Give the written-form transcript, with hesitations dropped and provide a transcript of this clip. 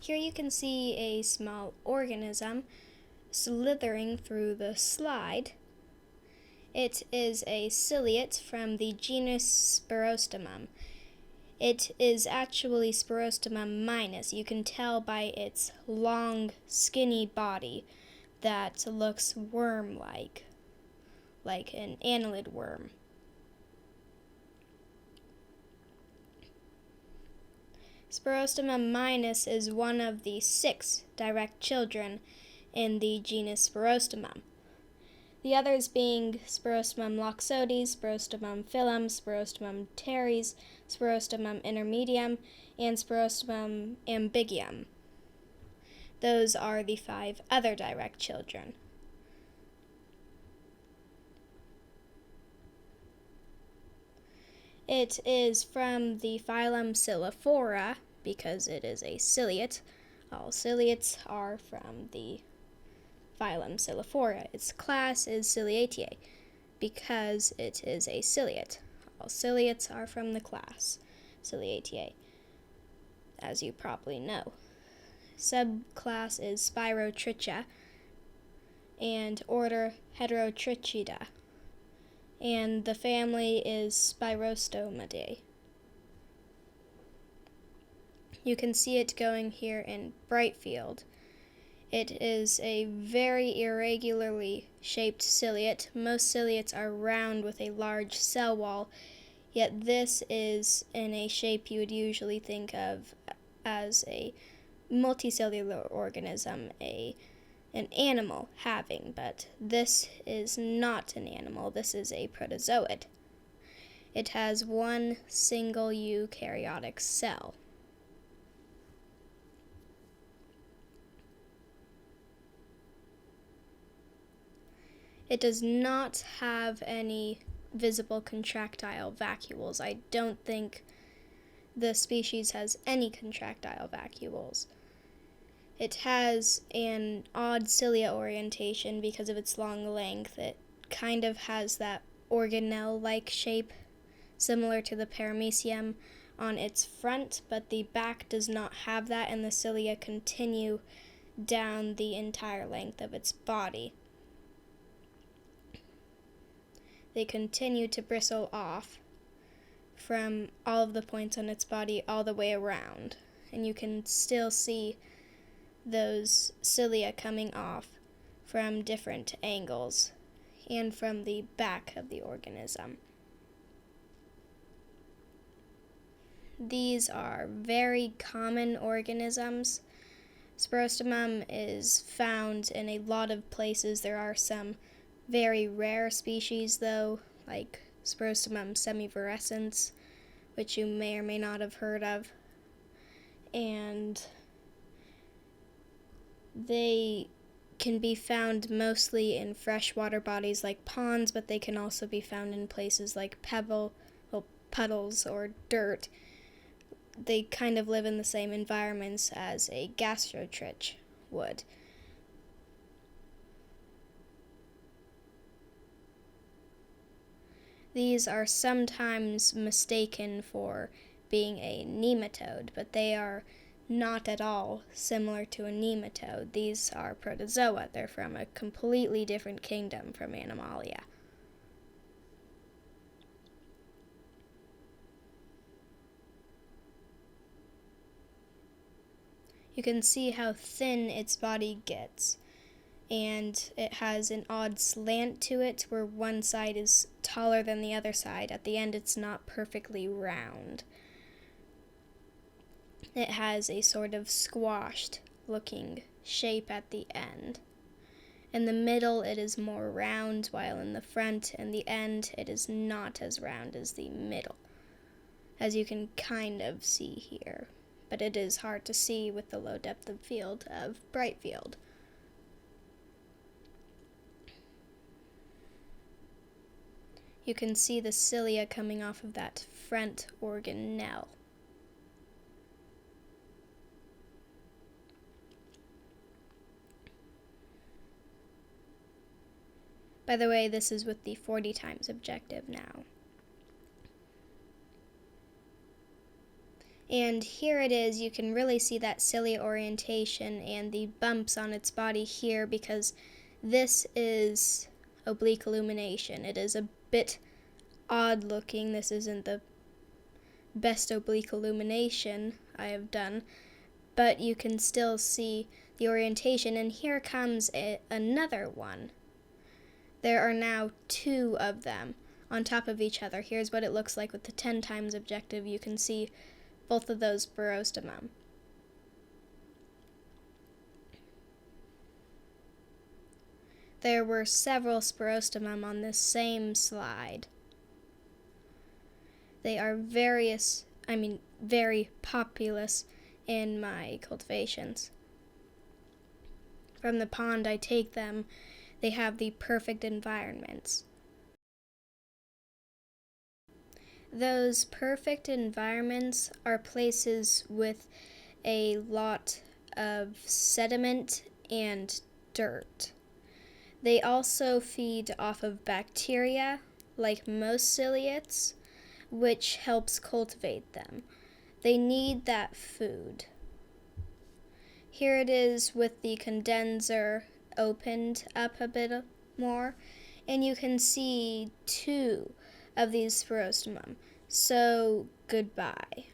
Here you can see a small organism slithering through the slide. It is a ciliate from the genus Spirostomum. It is actually Spirostomum Minus. You can tell by its long, skinny body that looks worm-like, like an annelid worm. Spirostomum Minus is one of the 6 direct children in the genus Spirostomum. The others being Spirostomum loxodis, Spirostomum phyllum, Spirostomum teres, Spirostomum intermedium, and Spirostomum ambiguum. Those are the 5 other direct children. It is from the phylum Cilia because it is a ciliate. All ciliates are from the phylum Cilia. Its class is Ciliate because it is a ciliate. All ciliates are from the class Ciliate, as you probably know. Subclass is Spirotricha and order Heterotrichida, and the family is Spirostomidae. You can see it going here in Brightfield. It is a very irregularly shaped ciliate. Most ciliates are round with a large cell wall, yet this is in a shape you would usually think of as a multicellular organism, an animal having, but this is not an animal. This is a protozoid. It has one single eukaryotic cell. It does not have any visible contractile vacuoles. I don't think the species has any contractile vacuoles. It has an odd cilia orientation because of its long length. It kind of has that organelle-like shape, similar to the paramecium on its front, but the back does not have that, and the cilia continue down the entire length of its body. They continue to bristle off from all of the points on its body all the way around, and you can still see those cilia coming off from different angles and from the back of the organism. These are very common organisms. Spirostomum is found in a lot of places. There are some very rare species, though, like Spirostomum semivirescens, which you may or may not have heard of. And they can be found mostly in freshwater bodies like ponds, but they can also be found in places like puddles or dirt. They kind of live in the same environments as a gastrotrich would. These are sometimes mistaken for being a nematode, but they are not at all similar to a nematode. These are protozoa. They're from a completely different kingdom from Animalia. You can see how thin its body gets, and it has an odd slant to it where one side is taller than the other side. At the end, it's not perfectly round. It has a sort of squashed looking shape at the end. In the middle, it is more round, while in the front and the end, it is not as round as the middle, as you can kind of see here. But it is hard to see with the low depth of field of Brightfield. You can see the cilia coming off of that front organelle. By the way, this is with the 40 times objective now. And here it is. You can really see that cilia orientation and the bumps on its body here, because this is oblique illumination. It is a bit odd looking. This isn't the best oblique illumination I have done, but you can still see the orientation. And here comes another one. There are now 2 of them on top of each other. Here's what it looks like with the 10 times objective. You can see both of those spirostomum. There were several spirostomum on this same slide. They are very populous in my cultivations. From the pond I take them, they have the perfect environments. Those perfect environments are places with a lot of sediment and dirt. They also feed off of bacteria, like most ciliates, which helps cultivate them. They need that food. Here it is with the condenser opened up a bit more, and you can see 2 of these spirostomum. So goodbye.